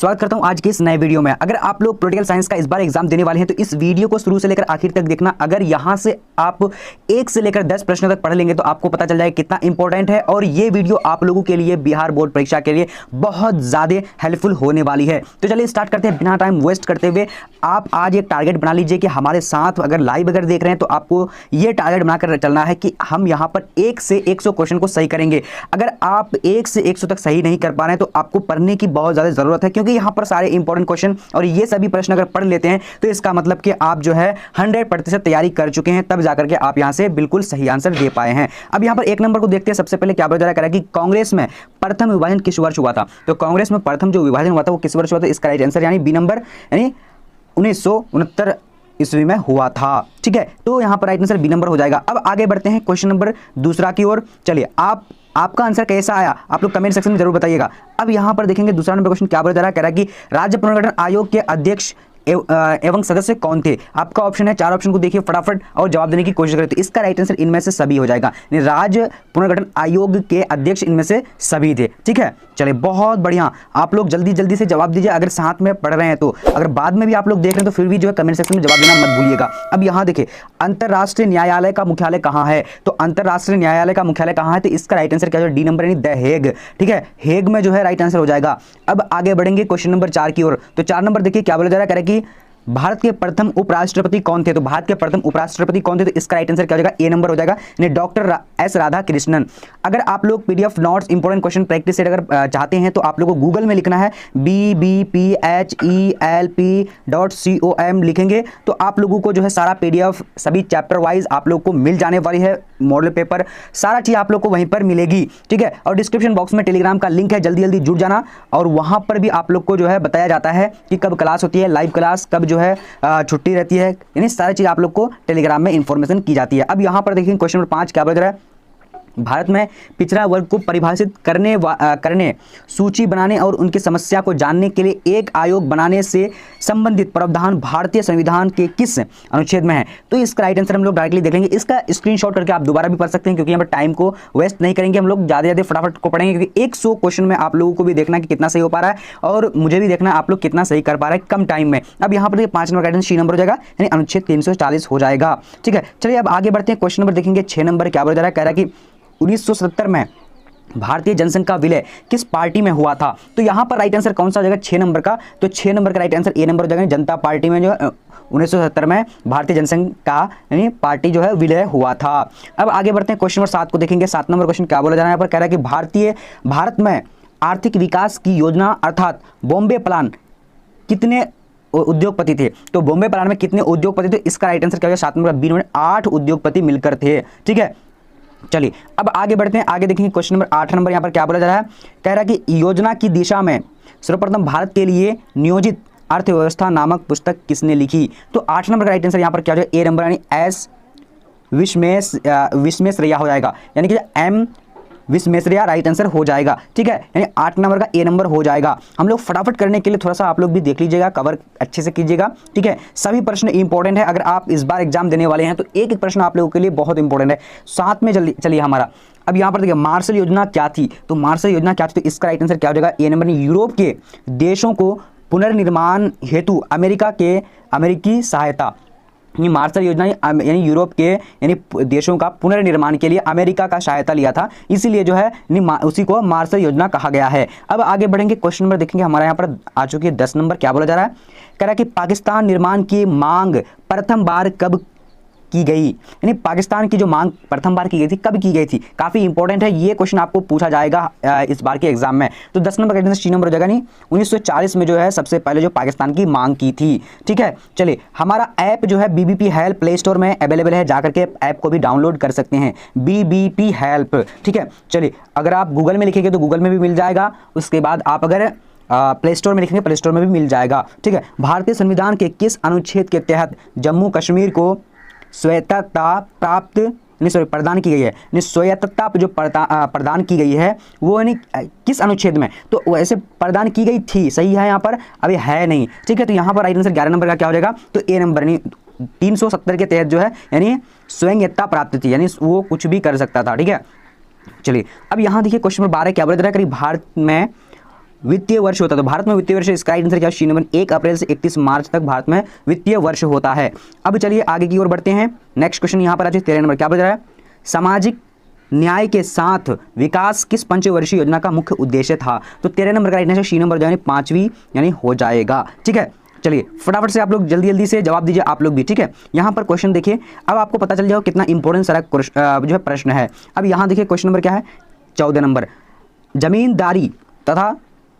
स्वागत करता हूं आज के इस नए वीडियो में। अगर आप लोग पॉलिटिकल साइंस का इस बार एग्जाम देने वाले हैं तो इस वीडियो को शुरू से लेकर आखिर तक देखना। अगर यहां से आप 1 से लेकर 10 प्रश्नों तक पढ़ लेंगे तो आपको पता चल जाएगा कितना इंपॉर्टेंट है और ये वीडियो आप लोगों के लिए बिहार बोर्ड परीक्षा के लिए बहुत ज्यादा हेल्पफुल होने वाली है। तो चलिए स्टार्ट करते हैं बिना टाइम वेस्ट करते हुए। आप आज एक टारगेट बना लीजिए कि हमारे साथ अगर लाइव देख रहे हैं तो आपको ये टारगेट बनाकर चलना है कि हम यहाँ पर 1 से 100 क्वेश्चन को सही करेंगे। अगर आप 1 से 100 तक सही नहीं कर पा रहे हैं तो आपको पढ़ने की बहुत ज्यादा जरूरत है, क्योंकि यहाँ पर सारे इंपॉर्टेंट क्वेश्चन और ये सभी प्रश्न अगर पढ़ लेते हैं तो इसका मतलब कि आप जो है 100% तैयारी कर चुके हैं, तब जाकर के आप यहाँ से बिल्कुल सही आंसर दे पाए हैं। अब यहाँ पर 1 नंबर को देखते हैं। सबसे पहले क्या बताया करा कि कांग्रेस में प्रथम विभाजन किस वर्ष हुआ था। तो कांग्रेस में प्रथम जो विभाजन हुआ था वो किस वर्ष हुआ था। इसका राइट आंसर यानी बी नंबर यानी 1969 ईस्वी में हुआ था। ठीक है, तो यहाँ पर राइट आंसर बी नंबर हो जाएगा। अब आगे बढ़ते हैं क्वेश्चन नंबर दूसरा की ओर। चलिए आपका आंसर कैसा आया आप लोग कमेंट सेक्शन में जरूर बताइएगा। अब यहाँ पर देखेंगे दूसरा नंबर क्वेश्चन क्या बोला जा रहा है। कह रहा है कि राज्य पुनर्गठन आयोग के अध्यक्ष एवं सदस्य कौन थे। आपका ऑप्शन है, 4 ऑप्शन को देखिए फटाफट और जवाब देने की कोशिश करें। तो इसका राइट आंसर इनमें से सभी हो जाएगा। राज्य पुनर्गठन आयोग के अध्यक्ष इनमें से सभी थे। ठीक है, चलिए बहुत बढ़िया। आप लोग जल्दी जल्दी से जवाब दीजिए अगर साथ में पढ़ रहे हैं तो। अगर बाद में भी आप लोग देख रहे हैं तो फिर भी जो है कमेंट सेक्शन में जवाब देना मत भूलिएगा। अब यहाँ देखिए अंतर्राष्ट्रीय न्यायालय का मुख्यालय कहाँ है। तो अंतर्राष्ट्रीय न्यायालय का मुख्यालय कहाँ है, तो इसका राइट आंसर क्या है, डी नंबर यानी द हेग। ठीक है, हेग में जो है राइट आंसर हो जाएगा। अब आगे बढ़ेंगे क्वेश्चन नंबर 4 की ओर। तो 4 नंबर देखिए क्या बोला जा रहा है। कह रहा है कि भारत के प्रथम उपराष्ट्रपति कौन थे। तो भारत के प्रथम उपराष्ट्रपति कौन थे, तो इसका राइट आंसर क्या हो जाएगा, ए नंबर हो जाएगा यानी डॉक्टर एस राधाकृष्णन। अगर आप लोग PDF notes important question practice set अगर चाहते हैं तो आप लोगों को गूगल में लिखना है bbphelp.com लिखेंगे तो आप लोगों को जो है सारा पीडीएफ सभी चैप्टर वाइज आप लोग को मिल जाने वाली है। मॉडल पेपर सारा चीज आप लोग को वहीं पर मिलेगी। ठीक है, और डिस्क्रिप्शन बॉक्स में टेलीग्राम का लिंक है, जल्दी जल्दी जुड़ जाना। और वहां पर भी आप लोग को जो है बताया जाता है कि कब क्लास होती है, लाइव क्लास कब जो है छुट्टी रहती है, यानी सारी चीज आप लोग को टेलीग्राम में इंफॉर्मेशन की जाती है। अब यहां पर देखिए क्वेश्चन नंबर 5 क्या बोल रहा है। भारत में पिछड़ा वर्ग को परिभाषित करने सूची बनाने और उनकी समस्या को जानने के लिए एक आयोग बनाने से संबंधित प्रावधान भारतीय संविधान के किस अनुच्छेद में है। तो इसका राइट आंसर हम लोग डायरेक्टली देख लेंगे। इसका स्क्रीनशॉट करके आप दोबारा भी पढ़ सकते हैं, क्योंकि यहाँ पर टाइम को वेस्ट नहीं करेंगे, हम लोग ज़्यादा फटाफट को पढ़ेंगे, क्योंकि 100 क्वेश्चन में आप लोगों को भी देखना कि कितना सही हो पा रहा है और मुझे भी देखना आप लोग कितना सही कर पा रहे हैं कम टाइम में। अब यहाँ पर 5 नंबर गाइडेंस सी नंबर हो जाएगा यानी अनुच्छेद 340 हो जाएगा। ठीक है, चलिए अब आगे बढ़ते हैं। क्वेश्चन नंबर देखेंगे 6 नंबर क्या बोला जा रहा है। कह रहा है कि 1970 में भारतीय जनसंघ का विलय किस पार्टी में हुआ था। तो यहां पर राइट आंसर कौन सा हो जाएगा, 6 नंबर का। तो 6 नंबर का राइट आंसर ए नंबर हो जाएगा, जनता पार्टी में जो 1970 में भारतीय जनसंघ का यानी पार्टी जो है विलय हुआ था। अब आगे बढ़ते हैं क्वेश्चन नंबर 7 को देखेंगे। 7 नंबर क्वेश्चन क्या बोला जा रहा है। यहाँ पर कह रहा है कि भारत में आर्थिक विकास की योजना अर्थात बॉम्बे प्लान कितने उद्योगपति थे। तो बॉम्बे प्लान में कितने उद्योगपति थे, इसका राइट आंसर क्या होगा, 7 नंबर बी नंबर 8 उद्योगपति मिलकर थे। ठीक है, चलिए अब आगे बढ़ते हैं। आगे देखेंगे क्वेश्चन नंबर 8 नंबर यहाँ पर क्या बोला जा रहा है। कह रहा है कि योजना की दिशा में सर्वप्रथम भारत के लिए नियोजित अर्थव्यवस्था नामक पुस्तक किसने लिखी। तो 8 नंबर का राइट आंसर यहाँ पर क्या हो जाएगा, ए नंबर यानी एस विश्वेश्वरैया हो जाएगा, यानी कि एम विश्वेश्वरैया राइट आंसर हो जाएगा। ठीक है, यानी 8 नंबर का ए नंबर हो जाएगा। हम लोग फटाफट करने के लिए थोड़ा सा आप लोग भी देख लीजिएगा, कवर अच्छे से कीजिएगा। ठीक है, सभी प्रश्न इंपॉर्टेंट है। अगर आप इस बार एग्जाम देने वाले हैं तो एक एक प्रश्न आप लोगों के लिए बहुत इंपॉर्टेंट है। साथ में जल्दी चलिए हमारा अब यहाँ पर देखिए मार्शल योजना क्या थी। तो मार्शल योजना क्या थी, तो इसका राइट आंसर क्या हो जाएगा, ए नंबर यूरोप के देशों को पुनर्निर्माण हेतु अमेरिकी सहायता। मार्शल योजना यानी यूरोप के यानी देशों का पुनर्निर्माण के लिए अमेरिका का सहायता लिया था, इसीलिए जो है उसी को मार्शल योजना कहा गया है। अब आगे बढ़ेंगे क्वेश्चन नंबर देखेंगे हमारे यहाँ पर आ चुकी है 10 नंबर क्या बोला जा रहा है। कह रहा है कि पाकिस्तान निर्माण की मांग प्रथम बार कब की गई, यानी पाकिस्तान की जो मांग प्रथम बार की गई थी कब की गई थी। काफी इंपॉर्टेंट है, ये क्वेश्चन आपको पूछा जाएगा इस बार के एग्जाम में। तो 10 नंबर का सी नंबर हो जाएगा, नहीं 1940 में जो है सबसे पहले जो पाकिस्तान की मांग की थी। ठीक है, चलिए हमारा ऐप जो है बीबीपी हेल्प प्ले स्टोर में अवेलेबल है, जाकर के ऐप को भी डाउनलोड कर सकते हैं, बीबीपी हेल्प। ठीक है, चलिए अगर आप गूगल में लिखेंगे तो गूगल में भी मिल जाएगा, उसके बाद आप अगर प्ले स्टोर में लिखेंगे प्ले स्टोर में भी मिल जाएगा। ठीक है, भारतीय संविधान के किस अनुच्छेद के तहत जम्मू कश्मीर को प्रदान की गई है। स्वायत्तता जो प्रदान की गई है वो यानी किस अनुच्छेद में, तो वैसे प्रदान की गई थी, सही है यहाँ पर, अभी है नहीं। ठीक है, तो यहाँ पर राइट आंसर 11 नंबर का क्या हो जाएगा, तो ए नंबर यानी 370 के तहत जो है यानी स्वायत्तता प्राप्त थी, यानी वो कुछ भी कर सकता था। ठीक है, चलिए अब यहाँ देखिए क्वेश्चन नंबर 12 क्या बोला जा रहा है, भारत में वित्तीय वर्ष होता है? तो भारत में वित्तीय वर्ष, इसका आंसर क्या है? सी नंबर 1 अप्रैल से 31 मार्च तक भारत में वित्तीय वर्ष होता है। अब चलिए आगे की ओर बढ़ते हैं। नेक्स्ट क्वेश्चन यहाँ पर आ जाए 13 नंबर, क्या बता रहा है? सामाजिक न्याय के साथ विकास किस पंचवर्षीय योजना का मुख्य उद्देश्य था? तो 13 नंबर का राइट आंसर सी नंबर यानी 5वीं यानी हो जाएगा। ठीक है, चलिए फटाफट से आप लोग जल्दी जल्दी से जवाब दीजिए आप लोग भी। ठीक है, यहाँ पर क्वेश्चन देखिए, अब आपको पता चल जाओ कितना इंपॉर्टेंट सारा जो है प्रश्न है। अब यहाँ देखिए क्वेश्चन नंबर क्या है? 14 नंबर, जमींदारी तथा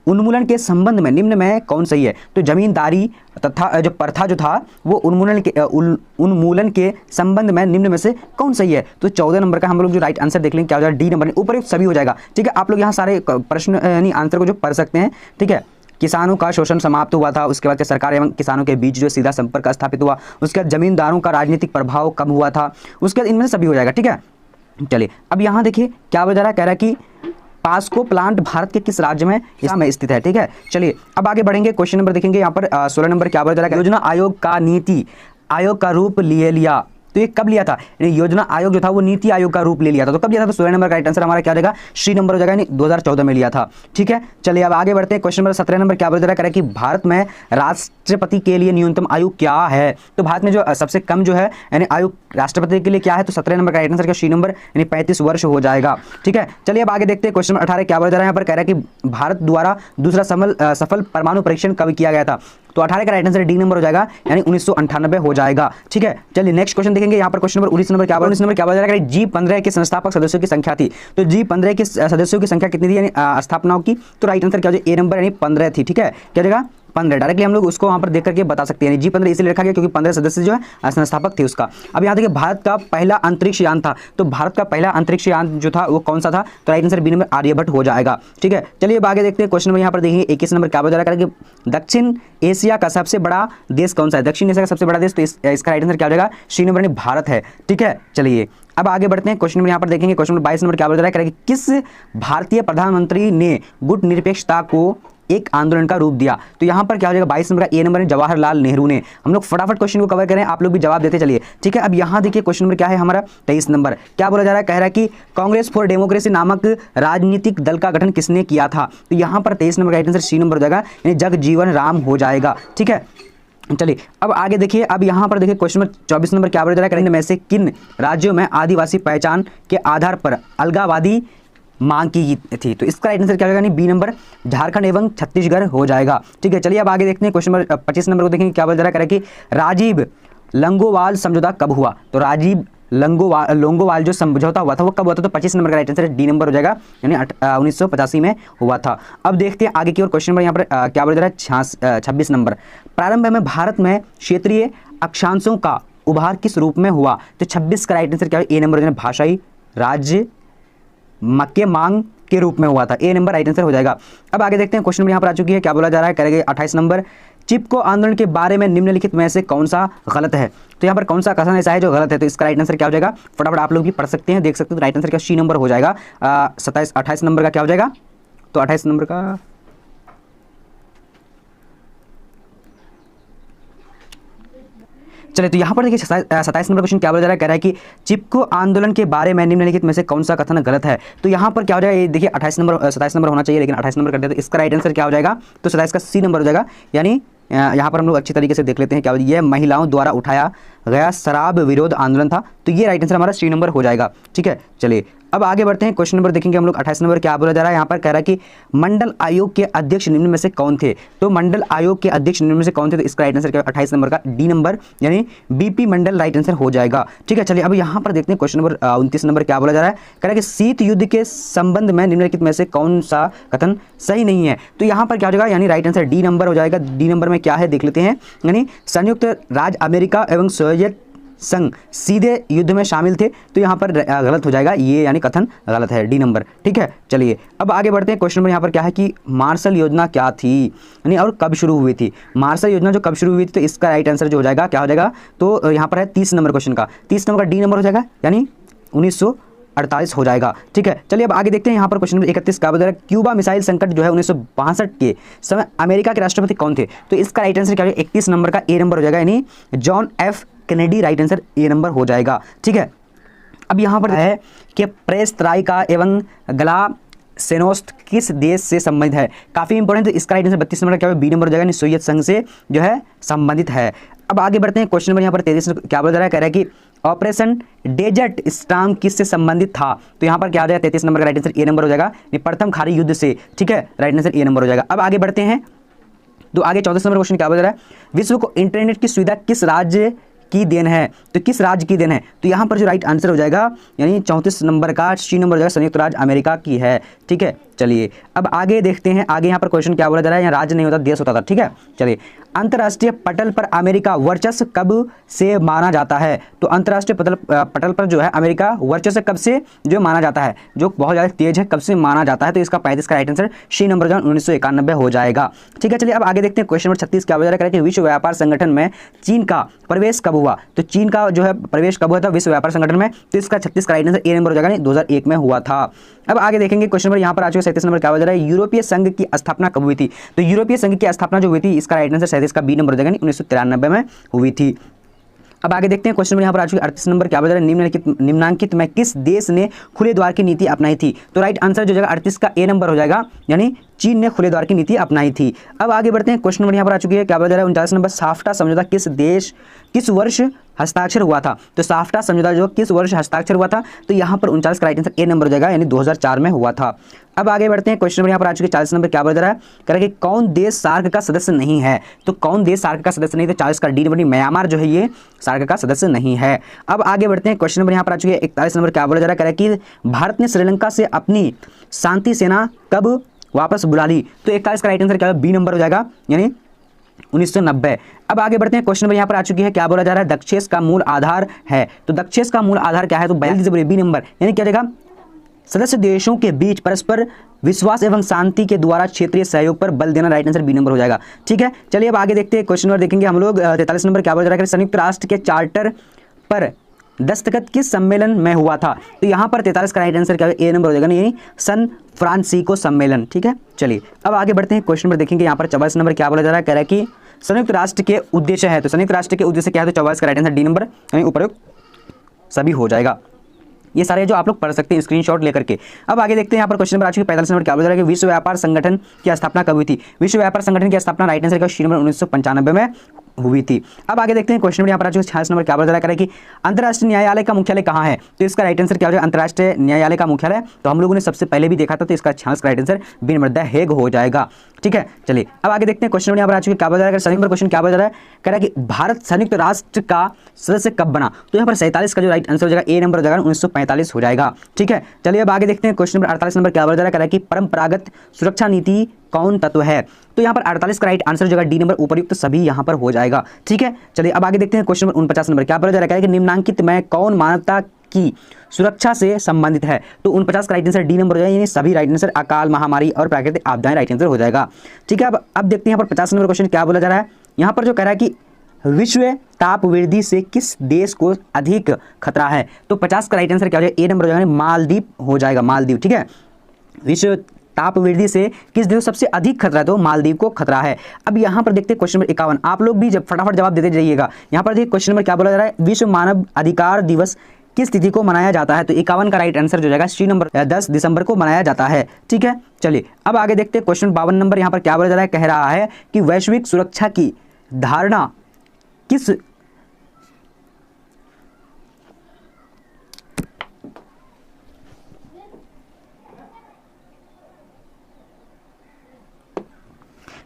उन्मूलन के संबंध में निम्न में कौन सही है? तो जमींदारी तथा जो प्रथा जो था वो उन्मूलन के संबंध में निम्न में से कौन सही है? तो 14 नंबर का हम लोग जो राइट आंसर देख लेंगे क्या हो जाएगा? डी नंबर, उपयुक्त सभी हो जाएगा। ठीक है, आप लोग यहाँ सारे प्रश्न यानी आंसर को जो पढ़ सकते हैं। ठीक है, किसानों का शोषण समाप्त हुआ था, उसके बाद सरकार एवं किसानों के बीच जो सीधा संपर्क स्थापित हुआ, उसके बाद जमींदारों का राजनीतिक प्रभाव कम हुआ था, उसके बाद इनमें सभी हो जाएगा। ठीक है, चलिए अब यहाँ देखिए क्या बता रहा है? कह रहा है कि पास्को प्लांट भारत के किस राज्य में इसमें स्थित है? ठीक है, चलिए अब आगे बढ़ेंगे। क्वेश्चन नंबर देखेंगे यहाँ पर 16 नंबर, क्या बता रहा है? योजना आयोग का नीति आयोग का रूप लिया। तो ये कब लिया था? योजना आयोग जो था वो नीति आयोग का रूप ले लिया था। तो कब लिया था? तो 16 नंबर का राइट आंसर हमारा क्या हो जाएगा? सी नंबर हो जाएगा, यानी 2014 में लिया था। ठीक है, चलिए अब आगे बढ़ते हैं। क्वेश्चन नंबर 17 नंबर, क्या बता रहा है? कि भारत में राष्ट्रपति के लिए न्यूनतम आयु क्या है? तो भारत में जो सबसे कम जो है यानी आयु राष्ट्रपति के लिए क्या है? तो 17 नंबर का राइट आंसर क्या? सी नंबर यानी 35 वर्ष हो जाएगा। ठीक है, चलिए अब आगे देखते हैं। क्वेश्चन नंबर 18 क्या बता रहा है? यहाँ पर कह रहा है कि भारत द्वारा दूसरा सफल परमाणु परीक्षण कब किया गया था? तो 18 का राइट आंसर डी नंबर हो जाएगा, यानी 1998 हो जाएगा। ठीक है, चलिए नेक्स्ट क्वेश्चन देखेंगे। यहाँ पर क्वेश्चन नंबर 19 नंबर क्या बता रहा है? G15 के संस्थापक सदस्यों की संख्या थी। तो G15 के सदस्यों की संख्या कितनी थी यानी स्थापनाओं की? तो राइट आंसर क्या हो जाएगा? ए नंबर यानी 15 थी। ठीक है, क्या जाएगा? 15। डायरेक्टली हम लोग उसको वहाँ पर देख करके बता सकते हैं। G15 इसलिए रखा गया क्योंकि 15 सदस्य जो है संस्थापक थे उसका। अब यहाँ देखिए भारत का पहला अंतरिक्ष यान था। तो भारत का पहला अंतरिक्ष यान जो था वो कौन सा था? तो right answer B number Aryabhatta हो जाएगा। ठीक है, चलिए अब आगे देखते हैं। क्वेश्चन नंबर यहाँ पर देखिए 21 नंबर क्या बता रहा है? कि दक्षिण एशिया का सबसे बड़ा देश कौन सा है? दक्षिण एशिया का सबसे बड़ा देश, तो इसका राइट आंसर क्या हो जाएगा? सी नंबर यानी भारत है। ठीक है, चलिए अब आगे बढ़ते हैं। क्वेश्चन नंबर यहाँ पर देखेंगे। क्वेश्चन नंबर 22 नंबर क्या बता रहा है? कि किस भारतीय प्रधानमंत्री ने गुटनिरपेक्षता को एक आंदोलन का रूप दिया? तो यहाँ पर क्या हो जाएगा? 22 नंबर का ए नंबर है जवाहरलाल नेहरू ने। हम लोग फटाफट क्वेश्चन को कवर करें, आप लोग भी जवाब देते चलिए। ठीक है, अब यहाँ देखिए क्वेश्चन नंबर क्या है हमारा? 23 नंबर क्या बोला जा रहा है? कह रहा है कि कांग्रेस फॉर डेमोक्रेसी नामक राजनीतिक दल का गठन किसने किया था? तो यहाँ पर 23 नंबर का राइट आंसर सी नंबर हो जाएगा, यानी जगजीवन राम हो जाएगा। ठीक है, चलिए अब आगे देखिए। अब यहाँ पर देखिए क्वेश्चन नंबर 24 नंबर क्या बोला जा रहा है? में से किन राज्यों में आदिवासी पहचान के आधार पर अलगावादी मांग की थी? तो इसका राइट आंसर क्या होगा? बी नंबर झारखंड एवं छत्तीसगढ़ हो जाएगा। ठीक है, चलिए अब आगे देखते हैं। क्वेश्चन नंबर 25 नंबर को देखेंगे। क्या बोल रहा है? कि राजीव लंगोवाल समझौता कब हुआ? तो राजीव लोंगोवाल जो समझौता हुआ था वो कब हुआ था? तो 25 नंबर का राइट आंसर डी नंबर हो जाएगा, यानी 1985 में हुआ था। अब देखते हैं आगे की ओर। क्वेश्चन नंबर यहाँ पर क्या बोल रहा है? 26 नंबर, प्रारंभ में भारत में क्षेत्रीय अक्षांशों का उभार किस रूप में हुआ? तो 26 का राइट आंसर क्या है? ए नंबर भाषाई राज्य के मांग के रूप में हुआ था। ए नंबर राइट आंसर हो जाएगा। अब आगे देखते हैं। क्वेश्चन नंबर यहाँ पर आ चुकी है। क्या बोला जा रहा है? करेंगे 28 नंबर, चिपको आंदोलन के बारे में निम्नलिखित में से कौन सा गलत है? तो यहाँ पर कौन सा कथन ऐसा है जो गलत है? तो इसका राइट आंसर क्या हो जाएगा? फटाफट आप लोग भी पढ़ सकते हैं, देख सकते हैं। तो राइट आंसर क्या सी नंबर हो जाएगा। 28 नंबर का क्या हो जाएगा? तो 28 नंबर का चलिए, तो यहाँ पर देखिए 27 नंबर क्वेश्चन क्या बोला जा रहा है? कह रहा है कि चिपको आंदोलन के बारे में निम्नलिखित में से कौन सा कथन गलत है? तो यहाँ पर क्या हो जाएगा? ये देखिए 27 नंबर होना चाहिए, लेकिन 28 नंबर कर दिया। तो इसका राइट आंसर क्या हो जाएगा? तो 27 का सी नंबर हो जाएगा, यानी यहाँ पर हम लोग अच्छी तरीके से देख लेते हैं। क्या ये महिलाओं द्वारा उठाया गया शराब विरोध आंदोलन था। तो ये राइट आंसर हमारा सी नंबर हो जाएगा। ठीक है, चलिए अब आगे बढ़ते हैं। क्वेश्चन नंबर देखेंगे हम लोग 28 नंबर क्या बोला जा रहा है? यहाँ पर कह रहा है कि मंडल आयोग के अध्यक्ष निम्न में से कौन थे? तो मंडल आयोग के अध्यक्ष निम्न में से कौन थे? तो इसका राइट आंसर क्या है? 28 नंबर का डी नंबर, यानी बीपी मंडल राइट आंसर हो जाएगा। ठीक है, चलिए अब यहाँ पर देखते हैं। क्वेश्चन नंबर 29 नंबर क्या बोला जा रहा है? कह रहा है कि शीत युद्ध के संबंध में निम्नलिखित में से कौन सा कथन सही नहीं है? तो यहाँ पर क्या हो जाएगा? यानी राइट आंसर डी नंबर हो जाएगा। डी नंबर में क्या है देख लेते हैं। यानी संयुक्त राज्य अमेरिका एवं सोवियत संघ सीधे युद्ध में शामिल थे। तो यहाँ पर गलत हो जाएगा ये, यानी कथन गलत है, डी नंबर। ठीक है, चलिए अब आगे बढ़ते हैं। क्वेश्चन नंबर यहाँ पर क्या है कि मार्शल योजना क्या थी, यानी और कब शुरू हुई थी? मार्शल योजना जो कब शुरू हुई थी? तो इसका राइट आंसर जो हो जाएगा क्या हो जाएगा? तो यहाँ पर है 30 नंबर क्वेश्चन का, 30 नंबर का डी नंबर हो जाएगा, यानी 1948 हो जाएगा। ठीक है, चलिए अब आगे देखते हैं। यहाँ पर क्वेश्चन नंबर 31 क्या बता रहा है? क्यूबा मिसाइल संकट जो है 1962 के समय अमेरिका के राष्ट्रपति कौन थे? तो इसका राइट आंसर क्या है? 31 नंबर का ए नंबर हो जाएगा, यानी John F Kennedy right answer A number हो जाएगा। ठीक है, अब यहाँ पर है कि प्रेस त्राइका एवं गला सेनोस्ट किस देश से संबंधित है? काफ़ी इंपॉर्टेंट, तो इसका राइट आंसर 32 नंबर क्या होगा, बी नंबर हो जाएगा, सोवियत संघ से जो है संबंधित है। अब आगे बढ़ते हैं, क्वेश्चन नंबर यहाँ पर 33 क्या बोला जा रहा है, कह रहा है कि ऑपरेशन डेजर्ट स्टार्म किससे संबंधित था? तो यहाँ पर क्या आ जाएगा, 33 नंबर का राइट आंसर ए नंबर हो जाएगा, प्रथम खाड़ी युद्ध से, ठीक है, राइट आंसर ए नंबर हो जाएगा। अब आगे बढ़ते हैं, तो आगे 14 नंबर क्वेश्चन क्या बोल रहा है, विश्व को इंटरनेट की सुविधा किस राज्य की देन है? तो किस राज्य की देन है? तो यहाँ पर जो राइट आंसर हो जाएगा, यानी 34 नंबर का सी नंबर हो जाएगा, संयुक्त राज्य अमेरिका की है, ठीक है। चलिए अब आगे देखते हैं, आगे यहाँ पर क्वेश्चन क्या बोला जा रहा है, यहाँ राज्य नहीं होता देश होता था, ठीक है। चलिए, अंतर्राष्ट्रीय पटल पर अमेरिका वर्चस्व कब से माना जाता है? तो अंतर्राष्ट्रीय पटल पर जो है अमेरिका वर्चस्व कब से जो माना जाता है, जो बहुत ज़्यादा तेज है, कब से माना जाता है? तो इसका 35 का राइट आंसर सी नंबर जो 1991 हो जाएगा, ठीक है। चलिए अब आगे देखते हैं, क्वेश्चन नंबर 36 क्या बोला जा रहा है कि विश्व व्यापार संगठन में चीन का प्रवेश कब हुआ? तो चीन का जो है प्रवेश कब हुआ था विश्व व्यापार संगठन में? तो इसका 36 का राइट आंसर ए नंबर हो जाएगा, 2001 में हुआ था। अब आगे देखेंगे, क्वेश्चन नंबर यहाँ पर आ चुका 37 नंबर क्या बोला जा रहा है, यूरोपीय संघ की स्थापना कब हुई थी? तो यूरोपीय संघ की स्थापना जो हुई थी, इसका राइट आंसर 37 का बी नंबर हो जाएगा, 1993 में हुई थी। अब आगे देखते हैं, क्वेश्चन नंबर यहाँ पर आ चुकी 38 नंबर क्या बोला जा रहा है, निम्नलिखित में किस देश ने खुले द्वार की नीति अपनाई थी? तो राइट आंसर जो जाएगा 38 का ए नंबर हो जाएगा, यानी चीन ने खुले द्वार की नीति अपनाई थी। अब आगे बढ़ते हैं, क्वेश्चन नंबर यहाँ पर आ चुकी है क्या बोला जा रहा है, 39 नंबर, साफ्टा समझौता किस वर्ष हस्ताक्षर हुआ था? तो साफ्टा समझौता जो किस वर्ष हस्ताक्षर हुआ था? तो यहाँ पर 39 का राइट आंसर ए नंबर हो जाएगा, यानी 2004 में हुआ था। अब आगे बढ़ते हैं, क्वेश्चन नंबर यहाँ पर आ चुके 40 नंबर क्या बोला जा रहा है, कह रहा है कि कौन देश सार्क का सदस्य नहीं है? तो कौन देश सार्क का सदस्य नहीं? तो 40 का डी नंबर, म्यांमार जो है ये सार्क का सदस्य नहीं है। अब आगे बढ़ते हैं, क्वेश्चन नंबर यहाँ पर आ चुके हैं 41 नंबर क्या बोला जा रहा है, कह रहा है कि भारत ने श्रीलंका से अपनी शांति सेना कब वापस बुला ली? तो 41 का राइट आंसर क्या है, बी नंबर हो जाएगा, यानी 1990। अब आगे बढ़ते हैं, क्वेश्चन नंबर यहाँ पर आ चुकी है क्या बोला जा रहा है, दक्षेस का मूल आधार है? तो दक्षेस का मूल आधार क्या है? तो 42 बी नंबर, यानी क्या जाएगा, सदस्य देशों के बीच परस्पर विश्वास एवं शांति के द्वारा क्षेत्रीय सहयोग पर बल देना, राइट आंसर बी नंबर हो जाएगा, ठीक है। चलिए अब आगे देखते हैं, क्वेश्चन नंबर देखेंगे हम लोग 43 नंबर क्या बोला जा रहा है, संयुक्त राष्ट्र के चार्टर पर दस्तखत किस सम्मेलन में हुआ था? तो यहाँ पर 43 का राइट आंसर क्या है, ए नंबर हो जाएगा, यानी सन फ्रांसिस्को सम्मेलन, ठीक है। चलिए अब आगे बढ़ते हैं, क्वेश्चन नंबर देखेंगे यहाँ पर 44 नंबर क्या बोला जा रहा है, कह रहा है कि संयुक्त राष्ट्र के उद्देश्य है? तो संयुक्त राष्ट्र के उद्देश्य क्या है? तो 44 का राइट आंसर डी नंबर, यानी उपयुक्त सभी हो जाएगा। ये सारे जो आप लोग पढ़ सकते हैं स्क्रीनशॉट लेकर के। अब आगे देखते हैं, यहाँ पर क्वेश्चन नंबर आ चुके 45 नंबर क्या बोला जा रहा है कि विश्व व्यापार संगठन की स्थापना कब हुई थी? विश्व व्यापार संगठन की स्थापना राइट आंसर का सी नंबर 1995 में हुई थी। अब आगे देखते हैं, क्वेश्चन नंबर यहाँ पर आ चुके 46 नंबर क्या बोला जा रहा है कि अंतर्राष्ट्रीय न्यायालय का मुख्यालय कहाँ है? तो इसका राइट आंसर क्या हो जाएगा, अंतर्राष्ट्रीय न्यायालय का मुख्यालय तो हम लोगों ने सबसे पहले भी देखा था, तो इसका 46 का right answer B number the Hague हो जाएगा, ठीक है। चलिए अब आगे देखते हैं, क्वेश्चन नंबर यहाँ पर आ चुके क्या बोला जा रहा है, संयुक्त क्वेश्चन क्या बोला जा रहा है, कह रहा है कि भारत संयुक्त राष्ट्र का सदस्य कब बना? तो यहाँ पर 47 का जो राइट आंसर हो जाएगा ए नंबर हो जाएगा, 1945 हो जाएगा, ठीक है। चलिए अब आगे देखते हैं, क्वेश्चन नंबर 48 नंबर क्या बोला जा रहा है, कह रहा है कि परंपरागत सुरक्षा नीति कौन तत्व है? तो यहाँ पर 48 का राइट आंसर जो है डी नंबर उपयुक्त सभी यहाँ पर हो जाएगा, ठीक है। चलिए अब आगे देखते हैं, क्वेश्चन नंबर 49 नंबर क्या बोला जा रहा है कि निम्नलिखित में कौन मानवता की सुरक्षा से संबंधित है? तो 49 का राइट आंसर डी नंबर हो जाएगा, यानी सभी राइट आंसर अकाल, महामारी और प्राकृतिक आपदाएं राइट आंसर हो जाएगा, ठीक है। अब देखते हैं यहाँ पर 50 नंबर क्वेश्चन क्या बोला जा रहा है, यहाँ पर जो कह रहा है कि विश्व ताप वृद्धि से किस देश को अधिक खतरा है? तो 50 का राइट आंसर क्या हो जाएगा, ए नंबर हो जाएगा, मालदीव हो जाएगा, मालदीव, ठीक है। विश्व ताप वृद्धि से किस देश को सबसे अधिक खतरा है? तो मालदीव को खतरा है। अब यहाँ पर देखते हैं क्वेश्चन नंबर 51, आप लोग भी जब फटाफट जवाब देते जाइएगा। यहाँ पर देखिए क्वेश्चन नंबर क्या बोला जा रहा है, विश्व मानव अधिकार दिवस किस तिथि को मनाया जाता है? तो 51 का राइट आंसर जो जाएगा सी नंबर 10 दिसंबर को मनाया जाता है, ठीक है। चलिए अब आगे देखते हैं, क्वेश्चन 52 नंबर यहाँ पर क्या बोला जा रहा है, कह रहा है कि वैश्विक सुरक्षा की धारणा किस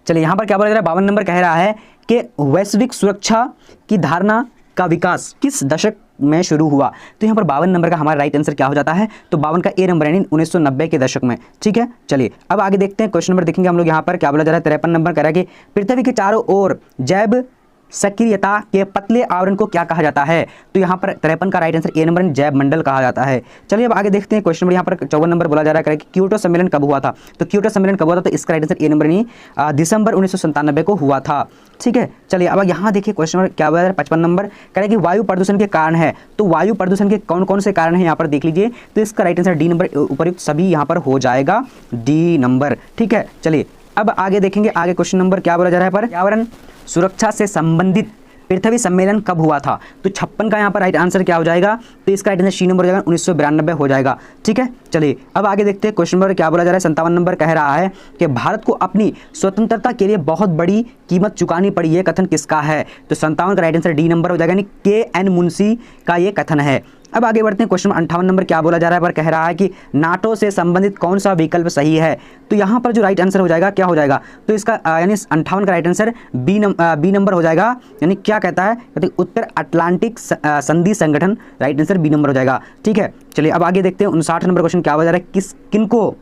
चलिए यहाँ पर क्या बोला जा रहा है, 52 नंबर कह रहा है कि वैश्विक सुरक्षा की धारणा का विकास किस दशक में शुरू हुआ? तो यहाँ पर 52 नंबर का हमारा राइट आंसर क्या हो जाता है, तो 52 का ए नंबर यानी 1990 के दशक में, ठीक है। चलिए अब आगे देखते हैं, क्वेश्चन नंबर देखेंगे हम लोग यहाँ पर क्या बोला जा रहा है, 53 नंबर कह रहा है कि पृथ्वी के चारों ओर जैव सक्रियता के पतले आवरण को क्या कहा जाता है? तो यहाँ पर 53 का राइट आंसर ए नंबर जैव मंडल कहा जाता है। चलिए अब आगे देखते हैं, क्वेश्चन नंबर यहाँ पर 54 नंबर बोला जा रहा है कि क्योटो सम्मेलन कब हुआ था? तो क्योटो सम्मेलन कब हुआ था? तो इसका राइट आंसर ए नंबर नहीं दिसंबर 1997 को हुआ था, ठीक है। चलिए अब यहाँ देखिए क्वेश्चन नंबर क्या बोला जा रहा है, 55 नंबर कह रहा है कि वायु प्रदूषण के कारण है। तो वायु प्रदूषण के कौन कौन से कारण है यहाँ पर देख लीजिए, तो इसका राइट आंसर डी नंबर उपयुक्त सभी यहाँ पर हो जाएगा, डी नंबर, ठीक है। चलिए अब आगे देखेंगे, आगे क्वेश्चन नंबर क्या बोला जा रहा है, पर्यावरण सुरक्षा से संबंधित पृथ्वी सम्मेलन कब हुआ था? तो 56 का यहाँ पर राइट आंसर क्या हो जाएगा, तो इसका राइट आंसर सी नंबर हो जाएगा, 1992 हो जाएगा, ठीक है। चलिए अब आगे देखते हैं क्वेश्चन नंबर क्या बोला जा रहा है। 57 नंबर कह रहा है कि भारत को अपनी स्वतंत्रता के लिए बहुत बड़ी कीमत चुकानी पड़ी, ये कथन किसका है? तो 57 का राइट आंसर डी नंबर हो जाएगा, यानी के.एन. मुंशी का ये कथन है। अब आगे बढ़ते हैं क्वेश्चन 58 नंबर क्या बोला जा रहा है, पर कह रहा है कि नाटो से संबंधित कौन सा विकल्प सही है? तो यहाँ पर जो राइट आंसर हो जाएगा क्या हो जाएगा? तो इसका यानी 58 का राइट आंसर बी नंबर हो जाएगा, यानी क्या कहता है? कहते उत्तर अटलांटिक संधि संगठन, राइट आंसर बी नंबर हो जाएगा। ठीक है, चलिए अब आगे देखते हैं 59 नंबर क्वेश्चन क्या बोला जा रहा है, किनको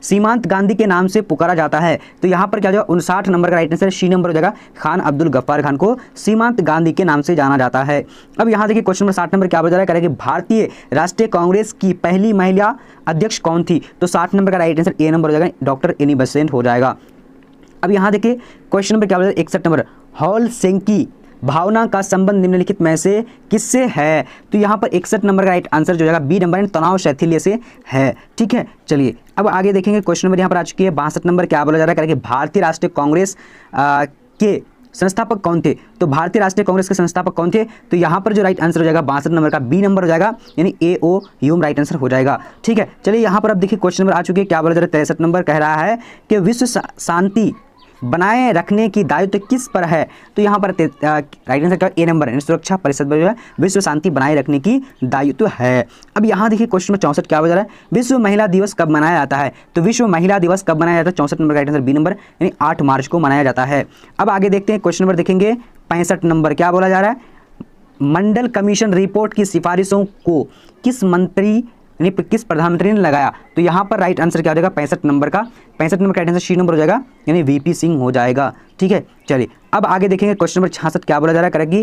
सीमांत गांधी के नाम से पुकारा जाता है? तो यहाँ पर क्या हो जाएगा? 59 नंबर का राइट आंसर सी नंबर हो जाएगा, खान अब्दुल गफ्फार खान को सीमांत गांधी के नाम से जाना जाता है। अब यहाँ देखिए क्वेश्चन नंबर 60 नंबर क्या बोला जा रहा है, करेंगे भारतीय राष्ट्रीय कांग्रेस की पहली महिला अध्यक्ष कौन थी? तो 60 नंबर का राइट आंसर ए नंबर हो जाएगा, डॉक्टर एनी बेसेंट हो जाएगा। अब यहाँ देखिए क्वेश्चन नंबर क्या बोला, 61 नंबर, हेलसिंकी भावना का संबंध निम्नलिखित में से किससे है? तो यहाँ पर 61 नंबर का राइट आंसर जो जाएगा बी नंबर, तनाव शैथिल्य से है। ठीक है, चलिए अब आगे देखेंगे क्वेश्चन नंबर यहाँ पर आ चुकी है 62 नंबर क्या बोला जा रहा है, कि भारतीय राष्ट्रीय कांग्रेस के संस्थापक कौन थे? तो भारतीय राष्ट्रीय कांग्रेस के संस्थापक कौन थे? तो यहाँ पर जो राइट आंसर हो जाएगा 62 नंबर का बी नंबर हो जाएगा, यानी ए.ओ. ह्यूम राइट आंसर हो जाएगा। ठीक है, चलिए यहाँ पर अब देखिए क्वेश्चन नंबर आ चुकी है क्या बोला जा रहा है, 63 नंबर कह रहा है कि विश्व शांति बनाए रखने की दायित्व किस पर है? तो यहाँ पर राइट आंसर क्या ए नंबर, यानी सुरक्षा परिषद में जो है विश्व शांति बनाए रखने की दायित्व है। अब यहाँ देखिए क्वेश्चन नंबर 64 क्या हो जा रहा है, विश्व महिला दिवस कब मनाया जाता है? तो विश्व महिला दिवस कब मनाया जाता है? 64 नंबर का राइट आंसर बी नंबर, यानी 8 मार्च को मनाया जाता है। अब आगे देखते हैं क्वेश्चन नंबर देखेंगे 65 नंबर क्या बोला जा रहा है, मंडल कमीशन रिपोर्ट की सिफारिशों को किस मंत्री यानी किस प्रधानमंत्री ने लगाया? तो यहाँ पर राइट आंसर क्या हो जाएगा 65 नंबर का, 65 नंबर का राइट आंसर सी नंबर हो जाएगा, यानी वीपी सिंह हो जाएगा। ठीक है, चलिए अब आगे देखेंगे क्वेश्चन नंबर 66 क्या बोला जा रहा है, करेगी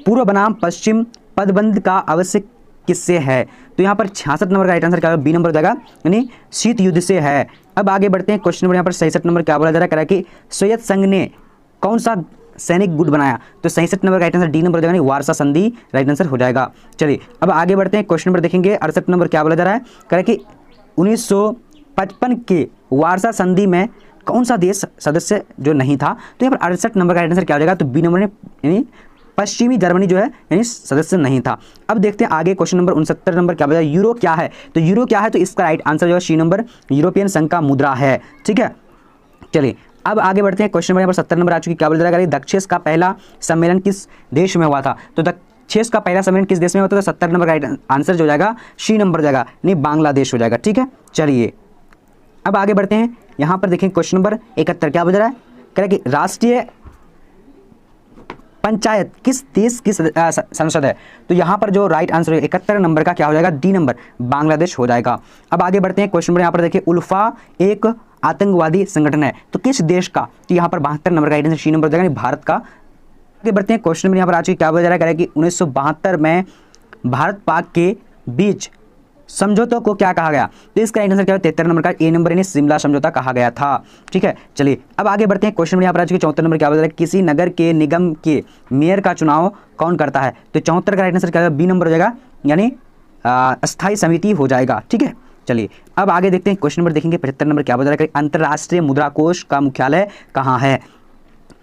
पूर्व बनाम पश्चिम पदबंध का आवश्यक किससे है? तो यहाँ पर 66 नंबर का राइट आंसर क्या होगा, बी नंबर हो जाएगा, यानी शीत युद्ध से है। अब आगे बढ़ते हैं क्वेश्चन नंबर यहाँ पर 66 नंबर क्या बोला जा रहा है, करेगी सोवियत संघ ने कौन सा सैनिक गुट बनाया? तो 67 नंबर का राइट आंसर डी नंबर हो जाएगा, वारसा संधि राइट आंसर हो जाएगा। चलिए अब आगे बढ़ते हैं क्वेश्चन नंबर देखेंगे 68 नंबर क्या बोला जा रहा है, करें कि 1955 के वारसा संधि में कौन सा देश सदस्य जो नहीं था? तो यहाँ पर 68 नंबर का राइट आंसर क्या हो जाएगा, तो बी नंबर में, यानी पश्चिमी जर्मनी जो है यानी सदस्य नहीं था। अब देखते हैं आगे क्वेश्चन नंबर 69 नंबर क्या बोला, यूरो क्या है? तो यूरो क्या है? तो इसका राइट आंसर जो है सी नंबर, यूरोपियन संघ का मुद्रा है। ठीक है, चलिए अब आगे बढ़ते हैं क्वेश्चन नंबर यहाँ पर 70 नंबर आ चुकी क्या बोल रहा है, दक्षेस का पहला सम्मेलन किस देश में हुआ था? तो दक्षेस का पहला सम्मेलन किस देश में हुआ था? तो 70 नंबर का राइट आंसर जो जाएगा सी नंबर हो जाएगा, यानी बांग्लादेश हो जाएगा। ठीक है, चलिए अब आगे बढ़ते हैं यहाँ पर देखें क्वेश्चन नंबर 71 क्या बोल रहा है, कह कि राष्ट्रीय पंचायत किस देश की संसद है? तो यहाँ पर जो राइट आंसर है 71 नंबर का क्या हो जाएगा, डी नंबर, बांग्लादेश हो जाएगा। अब आगे बढ़ते हैं क्वेश्चन नंबर यहाँ पर देखिए उल्फा एक आतंकवादी संगठन है, तो किस देश का? तो यहाँ पर 72 नंबर का राइट आंसर सी नंबर हो जाएगा, भारत का। आगे बढ़ते हैं क्वेश्चन नंबर यहाँ पर आ चुकी क्या बोला जा रहा है, कि 1972 में भारत पाक के बीच समझौतों को क्या कहा गया? तो इसका राइट आंसर क्या है 73 नंबर का ए नंबर, यानी शिमला समझौता कहा गया था। ठीक है, चलिए अब आगे बढ़ते हैं क्वेश्चन नंबर यहाँ पर आ चुकी 74 नंबर क्या बोल रहा है, किसी नगर के निगम के मेयर का चुनाव कौन करता है? तो 74 का राइट आंसर क्या है, बी नंबर हो जाएगा, यानी अस्थायी समिति हो जाएगा। ठीक है, चलिए अब आगे देखते हैं क्वेश्चन नंबर देखेंगे 75 नंबर क्या बोल रहा है, अंतर्राष्ट्रीय मुद्रा कोष का मुख्यालय कहाँ है?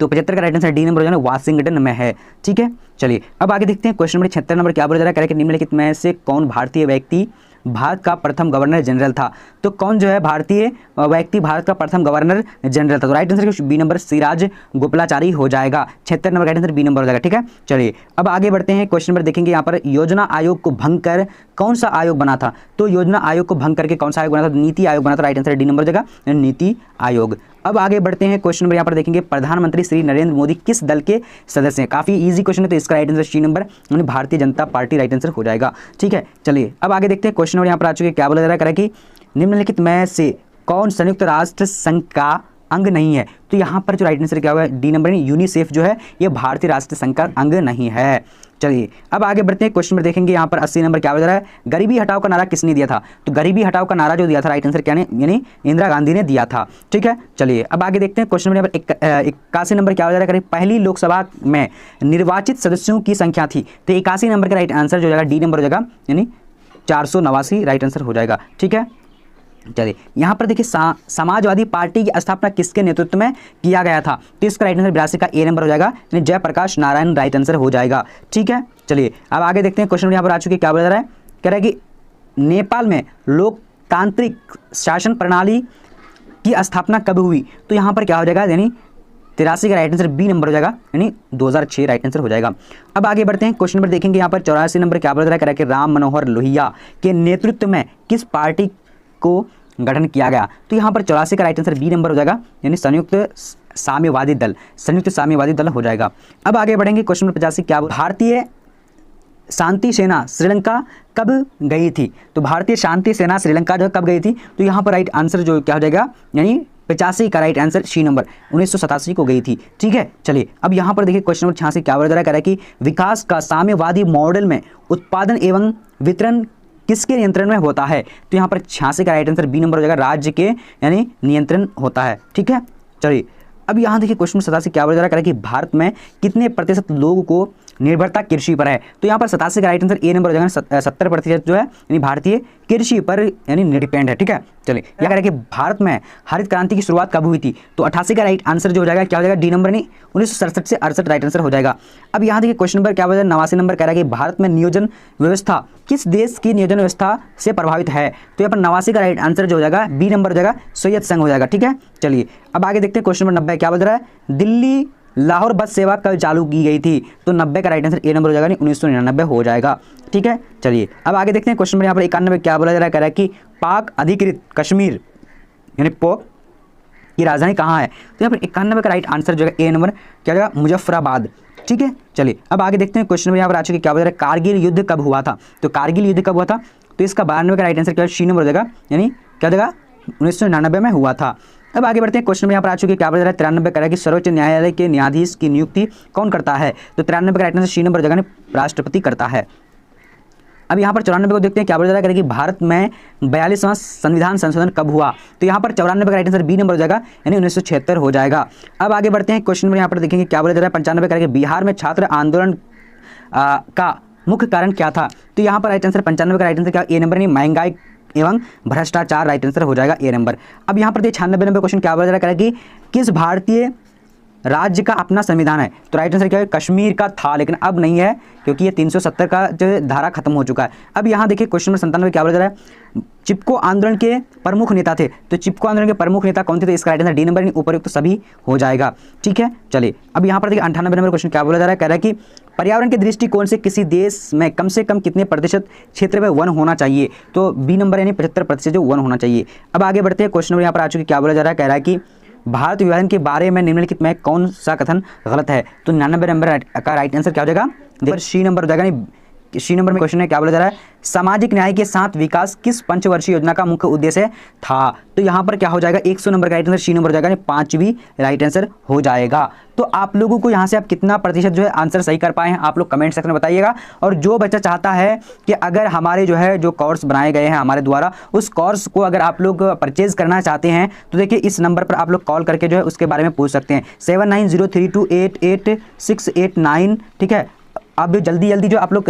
तो 75 का राइट आंसर डी नंबर हो जाएगा, वाशिंगटन में है। ठीक है, चलिए अब आगे देखते हैं क्वेश्चन नंबर 76 नंबर क्या बोला जा रहा है, निम्नलिखित में से कौन भारतीय व्यक्ति भारत का प्रथम गवर्नर जनरल था? तो कौन जो है भारतीय व्यक्ति भारत का प्रथम गवर्नर जनरल था? तो right answer B number Siraj Gopalachari हो जाएगा। 76 number right answer B number हो जाएगा। ठीक है, चलिए अब आगे बढ़ते हैं क्वेश्चन नंबर देखेंगे यहाँ पर योजना आयोग को भंग कर कौन सा आयोग बना था? तो योजना आयोग को भंग करके कौन सा आयोग बना था? नीति आयोग बना था, राइट आंसर डी नंबर हो जाएगा, नीति आयोग। अब आगे बढ़ते हैं क्वेश्चन नंबर यहाँ पर देखेंगे प्रधानमंत्री श्री नरेंद्र मोदी किस दल के सदस्य हैं? काफी इजी क्वेश्चन है, तो इसका राइट आंसर सी नंबर, यानी Bharatiya Janata party right answer हो जाएगा। ठीक है, चलिए अब आगे देखते हैं क्वेश्चन नंबर यहाँ पर आ चुके क्या बोला जा रहा है, कि निम्नलिखित में से कौन संयुक्त राष्ट्र संघ का अंग नहीं है? तो यहाँ पर जो राइट आंसर क्या होगा, डी नंबर, यूनिसेफ जो है ये भारतीय राष्ट्रीय संघ का अंग नहीं है। चलिए अब आगे बढ़ते हैं क्वेश्चन में देखेंगे यहाँ पर 80 नंबर क्या हो रहा है, गरीबी हटाओ का नारा किसने दिया था? तो गरीबी हटाओ का नारा जो दिया था राइट आंसर क्या ने, यानी इंदिरा गांधी ने दिया था। ठीक है, चलिए अब आगे देखते हैं क्वेश्चन में 81 नंबर क्या हो जा रहा है, पहली लोकसभा में निर्वाचित सदस्यों की संख्या थी? तो 81 नंबर का राइट आंसर जो जाएगा डी नंबर हो जाएगा, यानी 489 राइट आंसर हो जाएगा। ठीक है, चलिए यहाँ पर देखिए समाजवादी पार्टी की स्थापना किसके नेतृत्व में किया गया था? तो इसका राइट आंसर 82 का ए नंबर हो जाएगा, यानी जयप्रकाश नारायण राइट आंसर हो जाएगा। ठीक है, चलिए अब आगे देखते हैं क्वेश्चन यहाँ पर आ चुके क्या बोला जा रहा है, कह रहा है कि नेपाल में लोकतांत्रिक शासन प्रणाली की स्थापना कब हुई? तो यहाँ पर क्या हो जाएगा, यानी 83 का राइट आंसर बी नंबर हो जाएगा, यानी 2006 राइट आंसर हो जाएगा। अब आगे बढ़ते हैं, क्वेश्चन नंबर देखेंगे यहाँ पर 84 नंबर क्या बोल रहा है कि राम मनोहर लोहिया के नेतृत्व में किस पार्टी को गठन किया गया? तो यहाँ पर 84 का राइट आंसर बी नंबर हो जाएगा, यानी संयुक्त साम्यवादी दल, संयुक्त साम्यवादी दल हो जाएगा। अब आगे बढ़ेंगे, क्वेश्चन नंबर 85 क्या, भारतीय शांति सेना श्रीलंका कब गई थी? तो भारतीय शांति सेना श्रीलंका जो कब गई थी? तो यहाँ पर राइट आंसर जो क्या हो जाएगा, यानी 85 का राइट आंसर सी नंबर 1987 को गई थी। ठीक है, चलिए अब यहाँ पर देखिए क्वेश्चन नंबर 86 क्या बोल रहा है कि विकास का साम्यवादी मॉडल में उत्पादन एवं वितरण किसके नियंत्रण में होता है? तो यहाँ पर 86 का राइट आंसर बी नंबर हो जाएगा, राज्य के यानी नियंत्रण होता है। ठीक है, चलिए अब यहाँ देखिए क्वेश्चन 87 क्या बोल रहा है कि भारत में कितने प्रतिशत लोगों को निर्भरता कृषि पर है? तो यहाँ पर 87 का राइट आंसर ए नंबर हो जाएगा, 70% जो है यानी भारतीय कृषि पर यानी डिपेंड है। ठीक है, चलिए यह कह रहा है कि भारत में हरित क्रांति की शुरुआत कब हुई थी? तो 88 का राइट आंसर जो हो जाएगा क्या हो जाएगा, डी नंबर यानी 1967 से 68 राइट आंसर हो जाएगा। अब यहाँ देखिए क्वेश्चन नंबर क्या बोल रहा है, 89 नंबर कह रहा है कि भारत में नियोजन व्यवस्था किस देश की नियोजन व्यवस्था से प्रभावित है? तो यहाँ पर 89 का राइट आंसर जो हो जाएगा बी नंबर हो जाएगा, सोवियत संघ हो जाएगा। ठीक है, चलिए अब आगे देखते हैं, क्वेश्चन नंबर 90 क्या बोल रहा है, दिल्ली लाहौर बस सेवा कब चालू की गई थी? तो 90 का राइट आंसर ए नंबर हो जाएगा, 1999 हो जाएगा। ठीक है, चलिए अब आगे देखते हैं, क्वेश्चन नंबर यहाँ पर 91 क्या बोला जा रहा है, कह रहा है कि पाक अधिकृत कश्मीर यानी पोक की राजधानी कहाँ है? तो यहाँ पर 91 का राइट आंसर जो है ए नंबर क्या हो जाएगा, मुजफ्फराबाद। ठीक है, चलिए अब आगे देखते हैं, क्वेश्चन नंबर यहाँ पर आ चुके क्या बोल रहा है, कारगिल युद्ध कब हुआ था? तो कारगिल युद्ध कब हुआ था? तो इसका 92 का राइट आंसर क्या सी नंबर हो जाएगा, यानी क्या हो जाएगा, 1999 में हुआ था। अब आगे बढ़ते हैं, क्वेश्चन में यहाँ पर आ चुके क्या बोल रहा है, 93 कह रहा है कि सर्वोच्च न्यायालय के न्यायाधीश की नियुक्ति कौन करता है? तो 93 का राइट आंसर सी नंबर हो जाएगा, राष्ट्रपति करता है। अब यहाँ पर 94 को देखते हैं क्या बोल रहा है कि भारत में 42वां संविधान संशोधन कब हुआ? तो यहाँ पर 94 का राइट आंसर बी नंबर हो जाएगा, यानी 1976 हो जाएगा। अब आगे बढ़ते हैं, क्वेश्चन में यहाँ पर देखेंगे क्या बोला जा रहा है, 95 कह रहा है कि बिहार में छात्र आंदोलन का मुख्य कारण क्या था? तो यहाँ पर राइट आंसर 95 का राइट आंसर क्या, ए नंबर यानी महंगाई एवं भ्रष्टाचार राइट आंसर हो जाएगा, ए नंबर। अब यहाँ पर देखिए 96 नंबर क्वेश्चन क्या बोला जा रहा है कि किस भारतीय राज्य का अपना संविधान है? तो राइट आंसर क्या है, कश्मीर का था, लेकिन अब नहीं है क्योंकि ये 370 का जो धारा खत्म हो चुका है। अब यहाँ देखिए क्वेश्चन नंबर 97 क्या बोला जा रहा है, चिपको आंदोलन के प्रमुख नेता थे। तो चिपको आंदोलन के प्रमुख नेता कौन थे? तो इसका राइट आंसर डी नंबर उपयुक्त सभी हो जाएगा। ठीक है, चलिए अब यहाँ पर देखिए 98 नंबर क्वेश्चन क्या बोला जा रहा है, कह रहा है कि पर्यावरण के दृष्टिकोण से किसी देश में कम से कम कितने प्रतिशत क्षेत्र में वन होना चाहिए? तो बी नंबर यानी 75% जो वन होना चाहिए। अब आगे बढ़ते हैं, क्वेश्चन नंबर यहाँ पर आ चुके क्या बोला जा रहा है, कह रहा है कि भारत विभाजन के बारे में निम्नलिखित में कौन सा कथन गलत है? तो 99 नंबर का राइट आंसर क्या हो जाएगा, देखिए सी नंबर हो जाएगा। सी नंबर में क्वेश्चन है क्या बोला जा रहा है, सामाजिक न्याय के साथ विकास किस पंचवर्षीय योजना का मुख्य उद्देश्य था? तो यहाँ पर क्या हो जाएगा, 100 नंबर का राइट आंसर सी नंबर हो जाएगा, 5वीं राइट आंसर हो जाएगा। तो आप लोगों को यहाँ से आप कितना प्रतिशत जो है आंसर सही कर पाए हैं आप लोग कमेंट सेक्शन में बताइएगा। और जो बच्चा चाहता है कि अगर हमारे जो है जो कोर्स बनाए गए हैं हमारे द्वारा, उस कोर्स को अगर आप लोग परचेज करना चाहते हैं तो देखिए इस नंबर पर आप लोग कॉल करके जो है उसके बारे में पूछ सकते हैं, 7903288689। ठीक है, अब जल्दी जो आप लोग